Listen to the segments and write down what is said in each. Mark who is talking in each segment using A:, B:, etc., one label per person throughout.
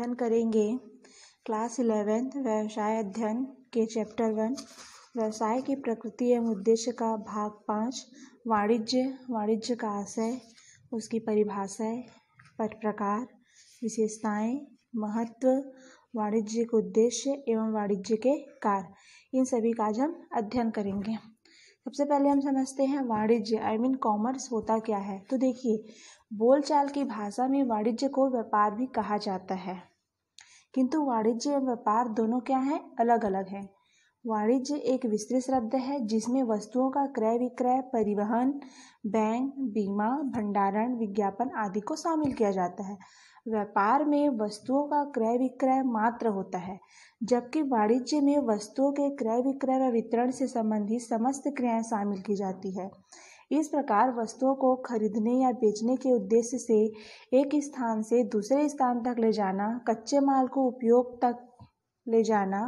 A: अध्ययन करेंगे क्लास 11 व्यवसाय अध्ययन के चैप्टर 1 व्यवसाय की प्रकृति एवं उद्देश्य का भाग 5 वाणिज्य का आशय, उसकी परिभाषाएं, प्रकार, विशेषताएं, महत्व, वाणिज्यिक उद्देश्य एवं वाणिज्य के कार्य, इन सभी का आज हम अध्ययन करेंगे। सबसे पहले हम समझते हैं वाणिज्य कॉमर्स होता क्या है। तो देखिए, बोलचाल की भाषा में वाणिज्य को व्यापार भी कहा जाता है, किंतु वाणिज्य एवं व्यापार दोनों क्या हैं, अलग अलग हैं। वाणिज्य एक विस्तृत शब्द है जिसमें वस्तुओं का क्रय विक्रय, परिवहन, बैंक, बीमा, भंडारण, विज्ञापन आदि को शामिल किया जाता है। व्यापार में वस्तुओं का क्रय विक्रय मात्र होता है, जबकि वाणिज्य में वस्तुओं के क्रय विक्रय व वितरण से संबंधित समस्त क्रियाएं शामिल की जाती है। इस प्रकार वस्तुओं को खरीदने या बेचने के उद्देश्य से एक स्थान से दूसरे स्थान तक ले जाना, कच्चे माल को उपयोग तक ले जाना,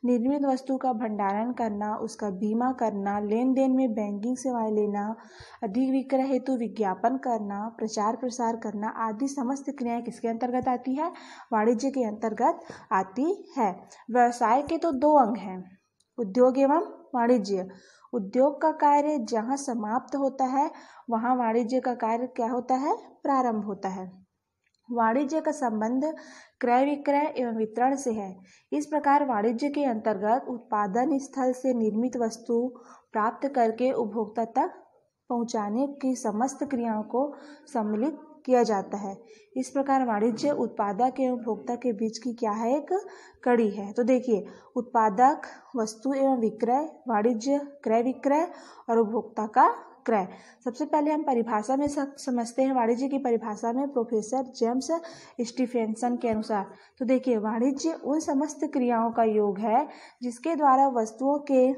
A: निर्मित वस्तु का भंडारण करना, उसका बीमा करना, लेन देन में बैंकिंग सेवाएं लेना, अधिक विक्रय हेतु विज्ञापन करना, प्रचार प्रसार करना आदि समस्त क्रियाएं किसके अंतर्गत आती है, वाणिज्य के अंतर्गत आती है। व्यवसाय के तो दो अंग हैं, उद्योग एवं वाणिज्य। उद्योग का कार्य जहाँ समाप्त होता है वहाँ वाणिज्य का कार्य क्या होता है, प्रारंभ होता है। वाणिज्य का संबंध क्रय विक्रय एवं वितरण से है। इस प्रकार वाणिज्य के अंतर्गत उत्पादन स्थल से निर्मित वस्तु प्राप्त करके उपभोक्ता तक पहुंचाने की समस्त क्रियाओं को सम्मिलित किया जाता है। इस प्रकार वाणिज्य उत्पादक एवं उपभोक्ता के बीच की क्या है, एक कड़ी है। तो देखिए, उत्पादक वस्तु एवं विक्रय, वाणिज्य क्रय विक्रय और उपभोक्ता का क्रय। सबसे पहले हम परिभाषा में समझते हैं। वाणिज्य की परिभाषा में प्रोफेसर जेम्स स्टीफेंसन के अनुसार, तो देखिए, वाणिज्य उन समस्त क्रियाओं का योग है जिसके द्वारा वस्तुओं के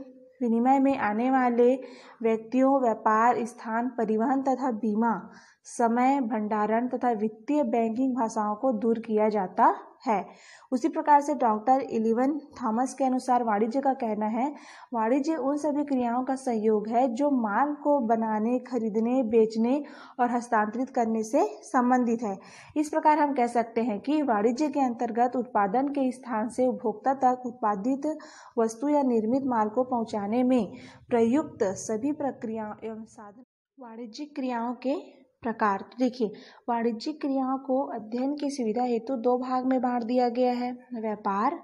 A: विनिमय में आने वाले व्यक्तियों, व्यापार स्थान, परिवहन तथा बीमा, समय, भंडारण तथा वित्तीय बैंकिंग भाषाओं को दूर किया जाता है। उसी प्रकार से डॉक्टर इलिवन थॉमस के अनुसार वाणिज्य का कहना है, वाणिज्य उन सभी क्रियाओं का संयोग है जो माल को बनाने, खरीदने, बेचने और हस्तांतरित करने से संबंधित है। इस प्रकार हम कह सकते हैं कि वाणिज्य के अंतर्गत उत्पादन के स्थान से उपभोक्ता तक उत्पादित वस्तु या निर्मित माल को पहुंचाने में प्रयुक्त सभी प्रक्रियाओं एवं साधन। वाणिज्यिक क्रियाओं के प्रकार। देखिए, वाणिज्यिक क्रियाओं को अध्ययन की सुविधा हेतु दो भाग में बांट दिया गया है, व्यापार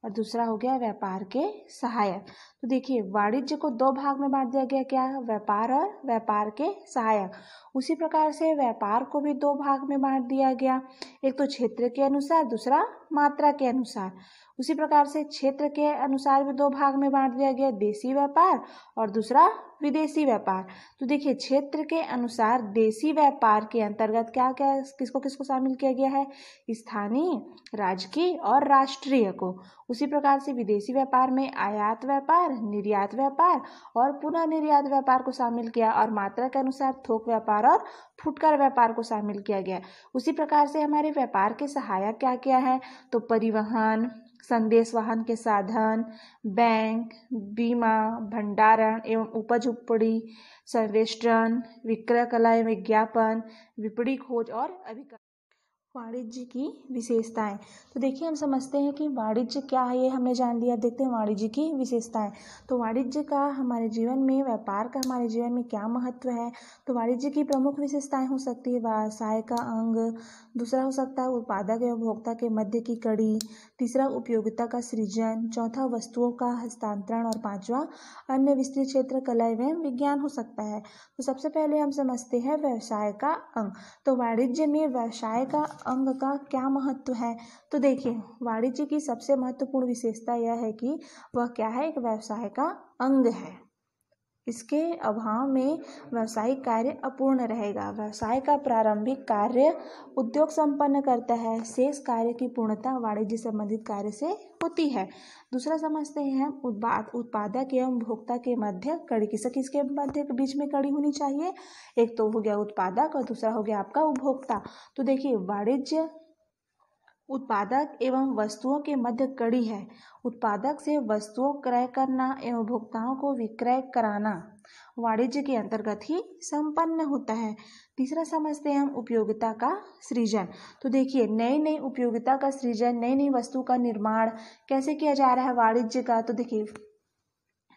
A: और दूसरा हो गया व्यापार के सहायक। तो देखिए, वाणिज्य को दो भाग में बांट दिया गया, क्या, व्यापार और व्यापार के सहायक। उसी प्रकार से व्यापार को भी दो भाग में बांट दिया गया, एक तो क्षेत्र के अनुसार, दूसरा मात्रा के अनुसार। उसी प्रकार से क्षेत्र के अनुसार भी दो भाग में बांट दिया गया, देशी व्यापार और दूसरा विदेशी व्यापार। तो देखिए, क्षेत्र के अनुसार देशी व्यापार के अंतर्गत क्या क्या किसको किसको शामिल किया गया है, स्थानीय, राजकीय और राष्ट्रीय को। उसी प्रकार से विदेशी व्यापार में आयात व्यापार, निर्यात व्यापार और पुनः निर्यात व्यापार को शामिल किया, और मात्रा के अनुसार थोक व्यापार और फुटकर व्यापार को शामिल किया गया। उसी प्रकार से हमारे व्यापार के सहायक क्या क्या है, तो परिवहन, संदेश वाहन के साधन, बैंक, बीमा, भंडारण एवं उपज उपड़ी, संवेष्टन, विक्रय कला एवं विज्ञापन, विपणी खोज और अभिकरण। वाणिज्य की विशेषताएं। तो देखिए, हम समझते हैं कि वाणिज्य क्या है, ये हमने जान लिया। अब देखते हैं वाणिज्य की विशेषताएं। तो वाणिज्य का हमारे जीवन में, व्यापार का हमारे जीवन में क्या महत्व है। तो वाणिज्य की प्रमुख विशेषताएं हो सकती है व्यवसाय का अंग, दूसरा हो सकता है उत्पादक एवं उपभोक्ता के मध्य की कड़ी, तीसरा उपयोगिता का सृजन, चौथा वस्तुओं का हस्तांतरण और पांचवा अन्य विस्तृत क्षेत्र कला एवं विज्ञान हो सकता है। तो सबसे पहले हम समझते हैं व्यवसाय का अंग। तो वाणिज्य में व्यवसाय का अंग का क्या महत्व है। तो देखिए, वाणिज्य की सबसे महत्वपूर्ण विशेषता यह है कि वह क्या है, एक व्यवसाय का अंग है। इसके अभाव में व्यावसायिक कार्य अपूर्ण रहेगा। व्यवसाय का प्रारंभिक कार्य उद्योग संपन्न करता है, शेष कार्य की पूर्णता वाणिज्य संबंधित कार्य से होती है। दूसरा समझते हैं उत्पादक एवं उपभोक्ता के मध्य कड़ी। किसके मध्य बीच में कड़ी होनी चाहिए, एक तो हो गया उत्पादक और दूसरा हो गया आपका उपभोक्ता। तो देखिए, वाणिज्य उत्पादक एवं वस्तुओं के मध्य कड़ी है। उत्पादक से वस्तुओं क्रय करना एवं उपभोक्ताओं को विक्रय कराना वाणिज्य के अंतर्गत ही संपन्न होता है। तीसरा समझते हैं हम उपयोगिता का सृजन। तो देखिए नई नई उपयोगिता का सृजन, नई नई वस्तु का निर्माण कैसे किया जा रहा है वाणिज्य का। तो देखिए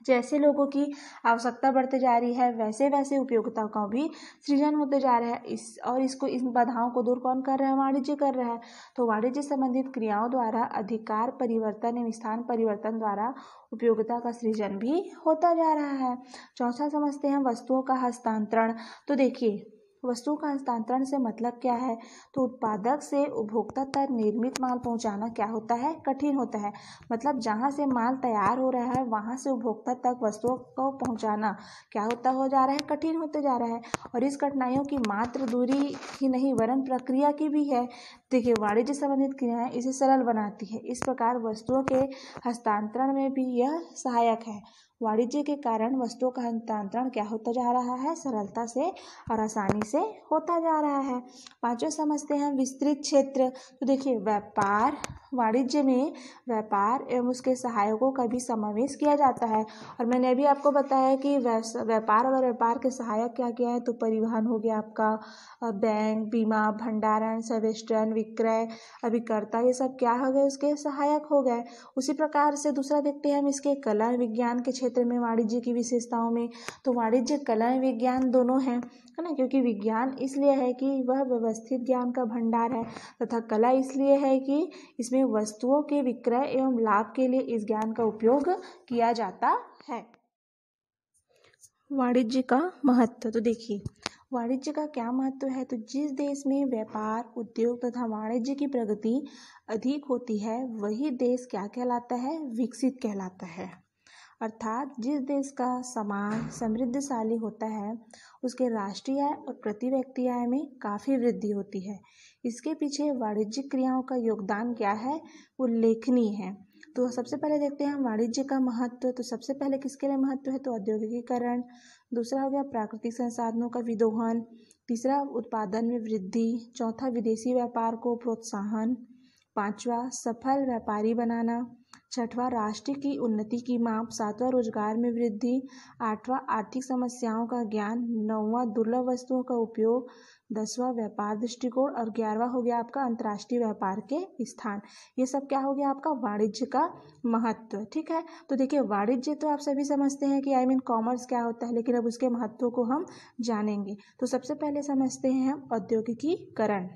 A: जैसे लोगों की आवश्यकता बढ़ते जा रही है वैसे वैसे उपयोगिता का भी सृजन होते जा रहा है। इन बाधाओं को दूर कौन कर रहा है, वाणिज्य कर रहा है। तो वाणिज्य संबंधित क्रियाओं द्वारा अधिकार परिवर्तन एवं स्थान परिवर्तन द्वारा उपयोगिता का सृजन भी होता जा रहा है। चौथा समझते हैं वस्तुओं का हस्तांतरण। तो देखिए वस्तुओं का हस्तांतरण से मतलब क्या है, तो उत्पादक से उपभोक्ता तक निर्मित माल पहुंचाना क्या होता है, कठिन होता है। मतलब जहां से माल तैयार हो रहा है वहां से उपभोक्ता तक वस्तुओं को पहुंचाना क्या होता हो जा रहा है, कठिन होते जा रहा है। और इस कठिनाइयों की मात्र दूरी ही नहीं वरन प्रक्रिया की भी है। देखिए वाणिज्य संबंधित क्रियाएं इसे सरल बनाती है। इस प्रकार वस्तुओं के हस्तांतरण में भी यह सहायक है। वाणिज्य के कारण वस्तुओं का हस्तांतरण क्या होता जा रहा है, सरलता से और आसानी से होता जा रहा है। पांचवें समझते हैं विस्तृत क्षेत्र। तो देखिए व्यापार, वाणिज्य में व्यापार एवं उसके सहायकों का भी समावेश किया जाता है। और मैंने अभी आपको बताया कि व्यापार और व्यापार के सहायक क्या क्या है, तो परिवहन हो गया आपका, बैंक, बीमा, भंडारण, संवेष्टन, विक्रय, अभिकर्ता, ये सब क्या हो गए, उसके सहायक हो गए। उसी प्रकार से दूसरा देखते हैं हम इसके कला विज्ञान के क्षेत्र में वाणिज्य की विशेषताओं में। तो वाणिज्य कला विज्ञान दोनों हैं, है ना, क्योंकि विज्ञान इसलिए है कि वह व्यवस्थित ज्ञान का भंडार है तथा कला इसलिए है कि इसमें वस्तुओं के विक्रय एवं लाभ के लिए इस ज्ञान का उपयोग किया जाता है। वाणिज्य का महत्व। तो देखिए वाणिज्य का क्या महत्व है, तो जिस देश में व्यापार, उद्योग तथा वाणिज्य की प्रगति अधिक होती है वही देश क्या कहलाता है, विकसित कहलाता है। अर्थात जिस देश का समाज समृद्धशाली होता है उसके राष्ट्रीय आय और प्रति व्यक्ति आय में काफ़ी वृद्धि होती है। इसके पीछे वाणिज्यिक क्रियाओं का योगदान क्या है, उल्लेखनीय है। तो सबसे पहले देखते हैं वाणिज्य का महत्व। तो सबसे पहले किसके लिए महत्व है, तो औद्योगिकीकरण। दूसरा हो गया प्राकृतिक संसाधनों का विदोहन। तीसरा उत्पादन में वृद्धि। चौथा विदेशी व्यापार को प्रोत्साहन। पांचवा सफल व्यापारी बनाना। छठवां राष्ट्र की उन्नति की माप। सातवां रोजगार में वृद्धि। आठवां आर्थिक समस्याओं का ज्ञान। नौवां दुर्लभ वस्तुओं का उपयोग। 10वां व्यापार दृष्टिकोण। और 11वां हो गया आपका अंतर्राष्ट्रीय व्यापार के स्थान। ये सब क्या हो गया आपका वाणिज्य का महत्व। ठीक है, तो देखिए वाणिज्य तो आप सभी समझते हैं कि कॉमर्स क्या होता है, लेकिन अब उसके महत्व को हम जानेंगे। तो सबसे पहले समझते हैं हम औद्योगिकीकरण।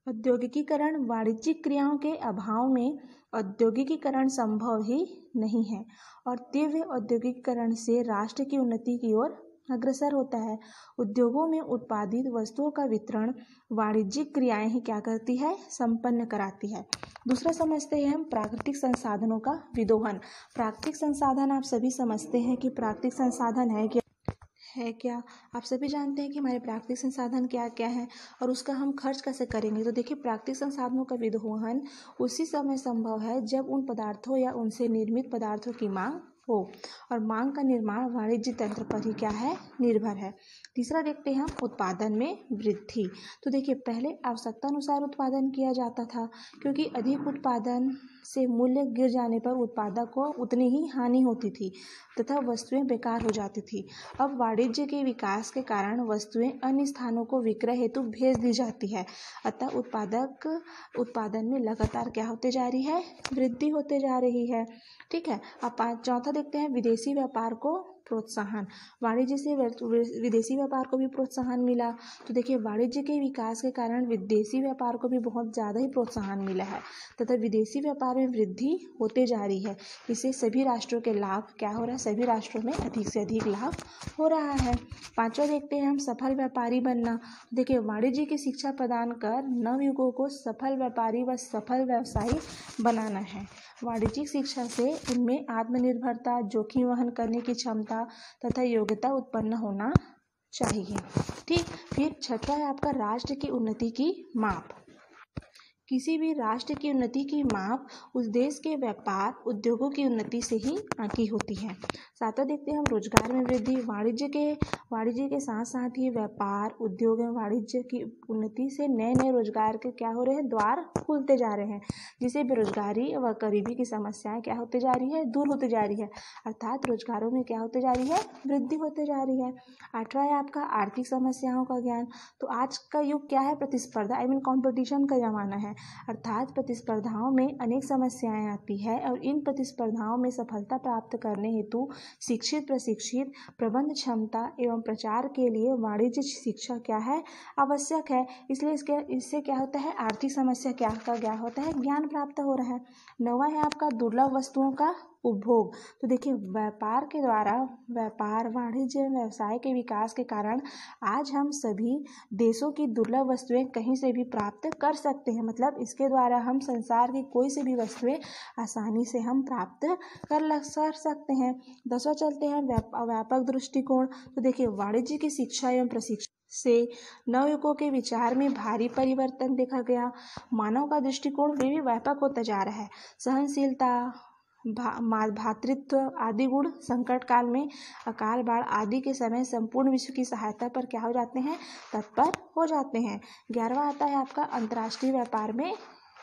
A: औद्योगिकीकरण वाणिज्यिक क्रियाओं के अभाव में औद्योगिकीकरण संभव ही नहीं है और तीव्र औद्योगिकीकरण से राष्ट्र की उन्नति की ओर अग्रसर होता है। उद्योगों में उत्पादित वस्तुओं का वितरण वाणिज्यिक क्रियाएं ही क्या करती है, संपन्न कराती है। दूसरा समझते हैं हम प्राकृतिक संसाधनों का विदोहन। प्राकृतिक संसाधन आप सभी समझते हैं कि प्राकृतिक संसाधन है क्या। आप सभी जानते हैं कि हमारे प्राकृतिक संसाधन क्या क्या है और उसका हम खर्च कैसे करेंगे। तो देखिए प्राकृतिक संसाधनों का विदोहन उसी समय संभव है जब उन पदार्थों या उनसे निर्मित पदार्थों की मांग हो, और मांग का निर्माण वाणिज्य तंत्र पर ही क्या है, निर्भर है। तीसरा देखते हैं हम उत्पादन में वृद्धि। तो देखिए पहले आवश्यकता अनुसार उत्पादन किया जाता था, क्योंकि अधिक उत्पादन से मूल्य गिर जाने पर उत्पादक को उतनी ही हानि होती थी तथा वस्तुएं बेकार हो जाती थी। अब वाणिज्य के विकास के कारण वस्तुएं अन्य स्थानों को विक्रय हेतु भेज दी जाती है, अतः उत्पादन में लगातार क्या होते जा रही है, वृद्धि होते जा रही है। ठीक है, अब चौथा देखते हैं विदेशी व्यापार को प्रोत्साहन। वाणिज्य से विदेशी व्यापार को भी प्रोत्साहन मिला। तो देखिए वाणिज्य के विकास के कारण विदेशी व्यापार को भी बहुत ज़्यादा ही प्रोत्साहन मिला है तथा विदेशी व्यापार में वृद्धि होते जा रही है। इससे सभी राष्ट्रों के लाभ क्या हो रहा है, सभी राष्ट्रों में अधिक से अधिक लाभ हो रहा है। पांचवा देखते हैं हम सफल व्यापारी बनना। देखिए वाणिज्य की शिक्षा प्रदान कर नवयुगों को सफल व्यापारी व सफल व्यवसायी बनाना है। वाणिज्यिक शिक्षा से उनमें आत्मनिर्भरता, जोखिम वहन करने की क्षमता तथा योग्यता उत्पन्न होना चाहिए। ठीक, फिर छठवां है आपका राष्ट्र की उन्नति की माप। किसी भी राष्ट्र की उन्नति की माप उस देश के व्यापार उद्योगों की उन्नति से ही आंकी होती है। सातवां देखते हैं हम रोजगार में वृद्धि। वाणिज्य के साथ साथ ही व्यापार उद्योग एवं वाणिज्य की उन्नति से नए नए रोजगार के क्या हो रहे हैं, द्वार खुलते जा रहे हैं, जिससे बेरोजगारी व गरीबी की समस्याएं क्या होती जा रही है, दूर होती जा रही है, अर्थात रोजगारों में क्या होती जा रही है, वृद्धि होती जा रही है। आठवां है आपका आर्थिक समस्याओं का ज्ञान। तो आज का युग क्या है, प्रतिस्पर्धा कॉम्पिटिशन का जमाना है, अर्थात प्रतिस्पर्धाओं में अनेक समस्याएं आती है और इन प्रतिस्पर्धाओं में सफलता प्राप्त करने हेतु शिक्षित प्रशिक्षित प्रबंध क्षमता एवं प्रचार के लिए वाणिज्य शिक्षा क्या है, आवश्यक है। इसलिए इससे क्या होता है, आर्थिक समस्या क्या होता है, ज्ञान प्राप्त हो रहा है। नौवां है आपका दुर्लभ वस्तुओं का उपभोग। तो देखिए व्यापार के द्वारा व्यापार वाणिज्य व्यवसाय के विकास के कारण आज हम सभी देशों की दुर्लभ वस्तुएं कहीं से भी प्राप्त कर सकते हैं। मतलब इसके द्वारा हम संसार की कोई सी भी वस्तुएं आसानी से हम प्राप्त कर सकते हैं। 10वां चलते हैं व्यापक दृष्टिकोण। तो देखिए वाणिज्य की शिक्षा एवं प्रशिक्षण से नवयुवकों के विचार में भारी परिवर्तन देखा गया। मानव का दृष्टिकोण भी व्यापक होता जा रहा है। सहनशीलता भातृत्व आदि गुण संकट काल में अकाल बाढ़ आदि के समय संपूर्ण विश्व की सहायता पर क्या हो जाते हैं, तत्पर हो जाते हैं। 11वां आता है आपका अंतर्राष्ट्रीय व्यापार में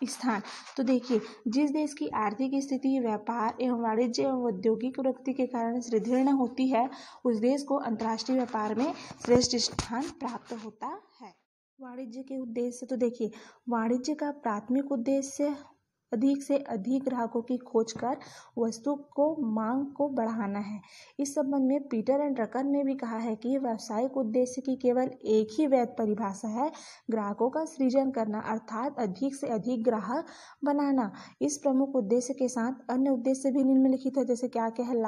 A: स्थान। तो देखिए जिस देश की आर्थिक स्थिति व्यापार एवं वाणिज्य एवं औद्योगिक प्रगति के कारण सुदृढ़ होती है, उस देश को अंतर्राष्ट्रीय व्यापार में श्रेष्ठ स्थान प्राप्त होता है। वाणिज्य के उद्देश्य। तो देखिए वाणिज्य का प्राथमिक उद्देश्य अधिक से अधिक ग्राहकों की खोज कर वस्तु को मांग को बढ़ाना है। इस संबंध में पीटर एंड ड्रकर ने भी कहा है कि व्यावसायिक उद्देश्य की केवल एक ही वैध परिभाषा है, ग्राहकों का सृजन करना, अर्थात अधिक से अधिक ग्राहक बनाना। इस प्रमुख उद्देश्य के साथ अन्य उद्देश्य भी निम्नलिखित है, जैसे क्या क्या है,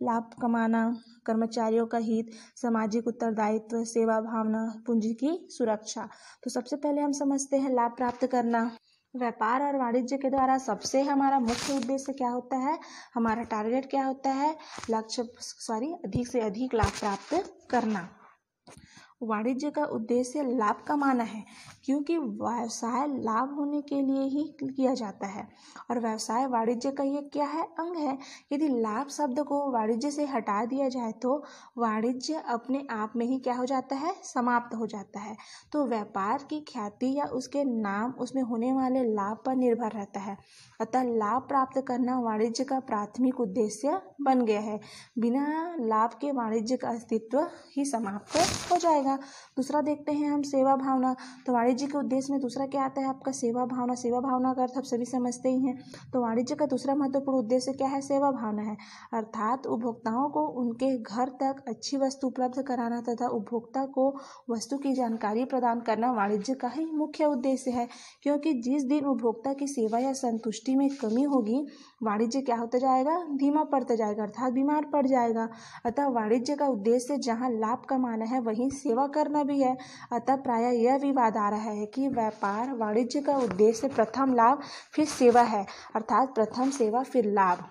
A: लाभ कमाना, कर्मचारियों का हित, सामाजिक उत्तरदायित्व, सेवा भावना, पूंजी की सुरक्षा। तो सबसे पहले हम समझते हैं लाभ प्राप्त करना। व्यापार और वाणिज्य के द्वारा सबसे हमारा मुख्य उद्देश्य क्या होता है, हमारा टारगेट क्या होता है, अधिक से अधिक लाभ प्राप्त करना। वाणिज्य का उद्देश्य लाभ कमाना है, क्योंकि व्यवसाय लाभ होने के लिए ही किया जाता है और व्यवसाय वाणिज्य का ये क्या है, अंग है। यदि लाभ शब्द को वाणिज्य से हटा दिया जाए तो वाणिज्य अपने आप में ही क्या हो जाता है, समाप्त हो जाता है। तो व्यापार की ख्याति या उसके नाम उसमें होने वाले लाभ पर निर्भर रहता है, अतः लाभ प्राप्त करना वाणिज्य का प्राथमिक उद्देश्य बन गया है। बिना लाभ के वाणिज्य का अस्तित्व ही समाप्त हो जाएगा। दूसरा देखते हैं हम सेवा भावना। तो वाणिज्य के उद्देश्य में दूसरा क्या आता है आपका, सेवा भावना। सेवा भावना का अर्थ आप सभी समझते ही हैं। तो वाणिज्य का दूसरा महत्वपूर्ण उद्देश्य क्या है, सेवा भावना है, अर्थात उपभोक्ताओं को उनके घर तक अच्छी वस्तु उपलब्ध कराना तथा उपभोक्ता को वस्तु की जानकारी प्रदान करना वाणिज्य का ही मुख्य उद्देश्य है। क्योंकि जिस दिन उपभोक्ता की सेवा या संतुष्टि में कमी होगी, वाणिज्य क्या होता जाएगा, धीमा पड़ता जाएगा, अर्थात बीमार पड़ जाएगा। अतः वाणिज्य का उद्देश्य जहाँ लाभ कमाना है वहीं सेवा करना भी है। अतः प्रायः यह विवाद आ रहा है कि व्यापार वाणिज्य का उद्देश्य प्रथम लाभ फिर सेवा है, अर्थात प्रथम सेवा फिर लाभ।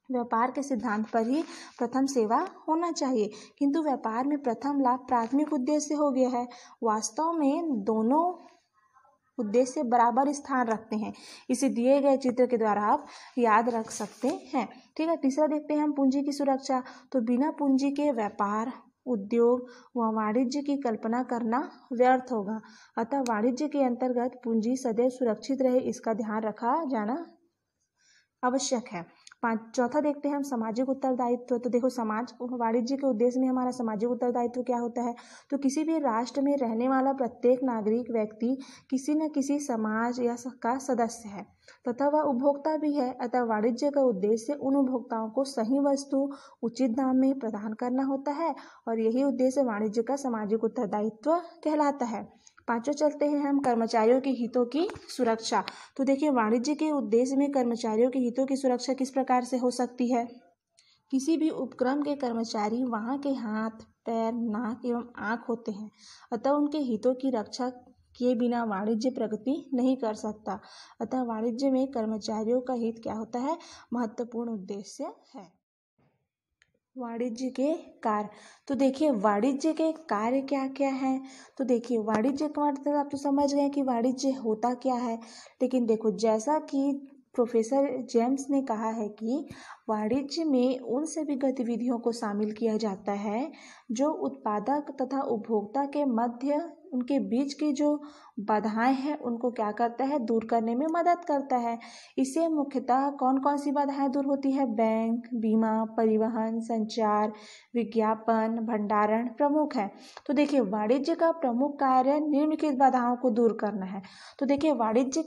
A: व्यापार के सिद्धांत पर ही प्रथम सेवा होना चाहिए, किंतु व्यापार में प्रथम लाभ प्राथमिक उद्देश्य हो गया है। वास्तव में दोनों उद्देश्य बराबर स्थान रखते हैं, इसे दिए गए चित्र के द्वारा आप याद रख सकते हैं। ठीक है, तीसरा देखते हैं हम पूंजी की सुरक्षा। तो बिना पूंजी के व्यापार उद्योग व वाणिज्य की कल्पना करना व्यर्थ होगा, अतः वाणिज्य के अंतर्गत पूंजी सदैव सुरक्षित रहे, इसका ध्यान रखा जाना आवश्यक है। चौथा देखते हैं हम सामाजिक उत्तरदायित्व। तो देखो वाणिज्य के उद्देश्य में हमारा सामाजिक उत्तरदायित्व क्या होता है, तो किसी भी राष्ट्र में रहने वाला प्रत्येक नागरिक व्यक्ति किसी न किसी समाज या का सदस्य है तथा वह उपभोक्ता भी है। अतः वाणिज्य का उद्देश्य उन उपभोक्ताओं को सही वस्तु उचित दाम में प्रदान करना होता है और यही उद्देश्य वाणिज्य का सामाजिक उत्तरदायित्व कहलाता है। पांचों चलते हैं हम कर्मचारियों के हितों की सुरक्षा। तो देखिए वाणिज्य के उद्देश्य में कर्मचारियों के हितों की सुरक्षा किस प्रकार से हो सकती है। किसी भी उपक्रम के कर्मचारी वहां के हाथ पैर नाक एवं आँख होते हैं, अतः उनके हितों की रक्षा किए बिना वाणिज्य प्रगति नहीं कर सकता। अतः वाणिज्य में कर्मचारियों का हित क्या होता है, महत्वपूर्ण उद्देश्य है। वाणिज्य के कार्य। तो देखिए वाणिज्य के कार्य क्या क्या हैं। तो देखिए वाणिज्य का मतलब आप तो समझ गए कि वाणिज्य होता क्या है, लेकिन देखो जैसा कि प्रोफेसर जेम्स ने कहा है कि वाणिज्य में उन सभी गतिविधियों को शामिल किया जाता है जो उत्पादक तथा उपभोक्ता के मध्य उनके बीच की जो बाधाएं हैं उनको क्या करता है, दूर करने में मदद करता है। इससे मुख्यतः कौन कौन सी बाधाएं दूर होती है, बैंक, बीमा, परिवहन, संचार, विज्ञापन, भंडारण प्रमुख है। तो देखिए वाणिज्य का प्रमुख कार्य निम्नलिखित बाधाओं को दूर करना है। तो देखिए वाणिज्य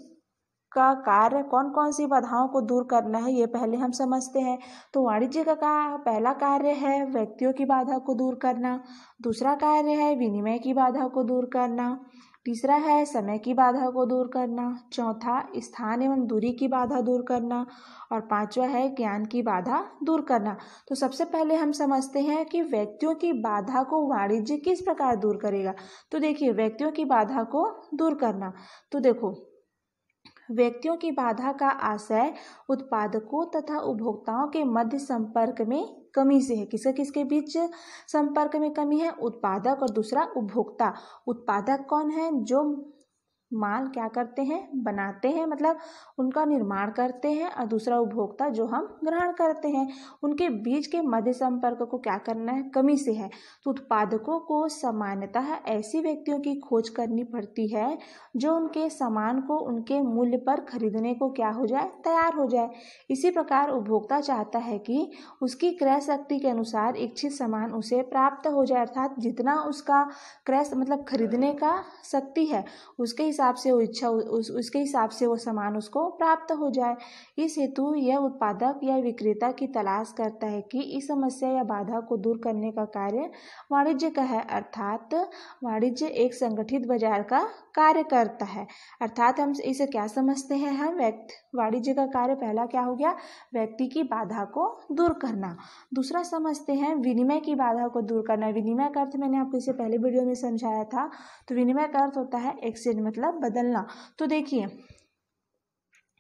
A: का कार्य कौन कौन सी बाधाओं को दूर करना है ये पहले हम समझते हैं। तो वाणिज्य का पहला कार्य है व्यक्तियों की बाधा को दूर करना, दूसरा कार्य है विनिमय की बाधा को दूर करना, तीसरा है समय की बाधा को दूर करना, चौथा स्थान एवं दूरी की बाधा दूर करना, और पांचवा है ज्ञान की बाधा दूर करना। तो सबसे पहले हम समझते हैं कि व्यक्तियों की बाधा को वाणिज्य किस प्रकार दूर करेगा। तो देखिए व्यक्तियों की बाधा को दूर करना, तो देखो व्यक्तियों की बाधा का आशय उत्पादकों तथा उपभोक्ताओं के मध्य संपर्क में कमी से है। किसके किसके बीच संपर्क में कमी है, उत्पादक और दूसरा उपभोक्ता। उत्पादक कौन है, जो माल क्या करते हैं, बनाते हैं, मतलब उनका निर्माण करते हैं, और दूसरा उपभोक्ता जो हम ग्रहण करते हैं। उनके बीच के मध्य संपर्क को क्या करना है, कमी से है। तो उत्पादकों को सामान्यतः ऐसी व्यक्तियों की खोज करनी पड़ती है जो उनके सामान को उनके मूल्य पर खरीदने को क्या हो जाए, तैयार हो जाए। इसी प्रकार उपभोक्ता चाहता है कि उसकी क्रय शक्ति के अनुसार इच्छित सामान उसे प्राप्त हो जाए, अर्थात जितना उसका क्रय मतलब खरीदने का शक्ति है उसके हिसाब से वो इच्छा उसके हिसाब से वो सामान उसको प्राप्त हो जाए। इस हेतु यह उत्पादक या विक्रेता की तलाश करता है कि इस समस्या या बाधा को दूर करने का कार्य वाणिज्य का है, अर्थात वाणिज्य एक संगठित बाजार का कार्य करता है। अर्थात हम इसे क्या समझते हैं, हम वाणिज्य का कार्य पहला क्या हो गया, व्यक्ति की बाधा को दूर करना। दूसरा समझते हैं विनिमय की बाधा को दूर करना। विनिमय का अर्थ मैंने आपको इससे पहले वीडियो में समझाया था। तो विनिमय का अर्थ होता है एक्सचेंज, मतलब बदलना। तो देखिए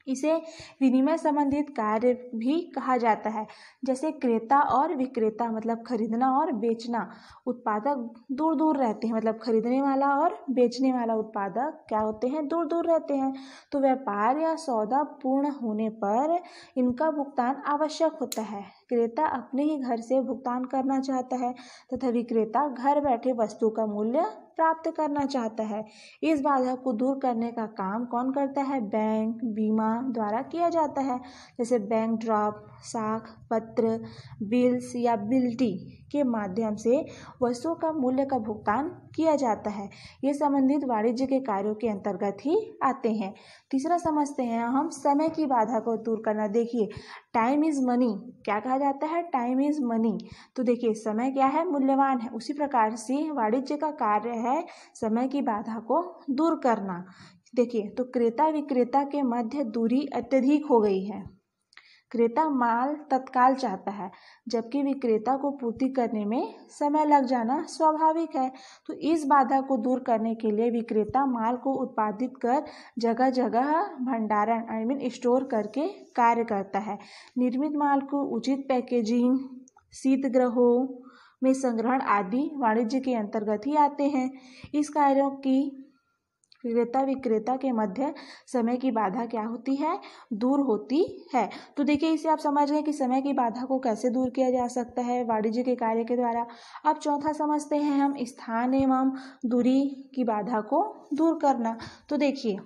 A: इसे विनिमय संबंधित कार्य भी कहा जाता है। जैसे क्रेता और विक्रेता मतलब खरीदना और बेचना, उत्पादक दूर दूर रहते हैं, मतलब खरीदने वाला और बेचने वाला उत्पादक क्या होते हैं, दूर दूर रहते हैं। तो व्यापार या सौदा पूर्ण होने पर इनका भुगतान आवश्यक होता है। क्रेता अपने ही घर से भुगतान करना चाहता है तथा विक्रेता घर बैठे वस्तु का मूल्य प्राप्त करना चाहता है। इस बाधा को दूर करने का काम कौन करता है, बैंक, बीमा द्वारा किया जाता है। जैसे बैंक ड्राफ्ट, साख पत्र, बिल्स या बिल्टी के माध्यम से वस्तुओं का मूल्य का भुगतान किया जाता है। ये संबंधित वाणिज्य के कार्यों के अंतर्गत ही आते हैं। तीसरा समझते हैं हम समय की बाधा को दूर करना। देखिए टाइम इज मनी, क्या कहा जाता है, टाइम इज मनी। तो देखिए समय क्या है, मूल्यवान है। उसी प्रकार से वाणिज्य का कार्य है समय की बाधा को दूर करना। देखिए तो क्रेता विक्रेता के मध्य दूरी अत्यधिक हो गई है। क्रेता माल तत्काल चाहता है जबकि विक्रेता को पूर्ति करने में समय लग जाना स्वाभाविक है। तो इस बाधा को दूर करने के लिए विक्रेता माल को उत्पादित कर जगह जगह भंडारण स्टोर करके कार्य करता है। निर्मित माल को उचित पैकेजिंग, शीतगृहों में संग्रहण आदि वाणिज्य के अंतर्गत ही आते हैं। इस कार्यों की क्रेता विक्रेता के मध्य समय की बाधा क्या होती है, दूर होती है। तो देखिए इसे आप समझ गए कि समय की बाधा को कैसे दूर किया जा सकता है, वाणिज्य के कार्य के द्वारा। अब चौथा समझते हैं हम स्थान एवं दूरी की बाधा को दूर करना। तो देखिए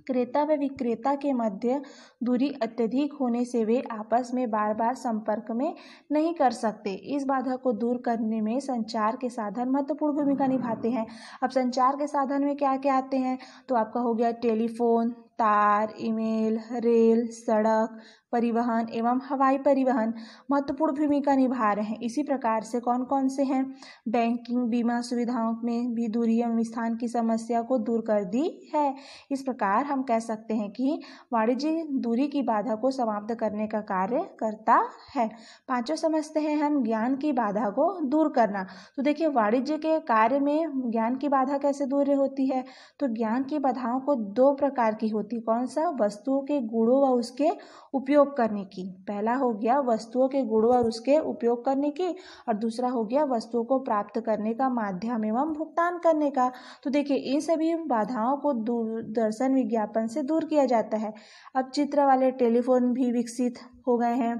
A: क्रेता व विक्रेता के मध्य दूरी अत्यधिक होने से वे आपस में बार बार संपर्क में नहीं कर सकते। इस बाधा को दूर करने में संचार के साधन महत्वपूर्ण भूमिका निभाते हैं। अब संचार के साधन में क्या क्या आते हैं, तो आपका हो गया टेलीफोन, तार, ईमेल, रेल, सड़क परिवहन एवं हवाई परिवहन महत्वपूर्ण भूमिका निभा रहे हैं। इसी प्रकार से कौन कौन से हैं, बैंकिंग, बीमा सुविधाओं में भी दूरी एवं स्थान की समस्या को दूर कर दी है। इस प्रकार हम कह सकते हैं कि वाणिज्य दूरी की बाधा को समाप्त करने का कार्य करता है। पांचवा समझते हैं हम ज्ञान की बाधा को दूर करना। तो देखिए वाणिज्य के कार्य में ज्ञान की बाधा कैसे दूर होती है, तो ज्ञान की बाधाओं को दो प्रकार की होती है। कौन सा? वस्तुओं के गुणों व उसके उपयोग करने की। पहला हो गया वस्तुओं के गुणों और उसके उपयोग करने की, और दूसरा हो गया वस्तुओं को प्राप्त करने का माध्यम एवं भुगतान करने का। तो देखिए इन सभी बाधाओं को दूरदर्शन विज्ञापन से दूर किया जाता है। अब चित्र वाले टेलीफोन भी विकसित हो गए हैं,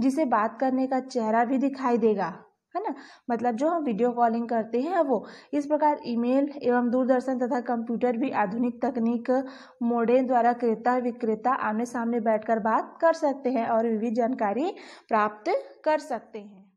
A: जिसे बात करने का चेहरा भी दिखाई देगा, है ना। मतलब जो हम वीडियो कॉलिंग करते हैं वो। इस प्रकार ईमेल एवं दूरदर्शन तथा कंप्यूटर भी आधुनिक तकनीक मोडेम द्वारा क्रेता विक्रेता आमने सामने बैठकर बात कर सकते हैं और विविध जानकारी प्राप्त कर सकते हैं।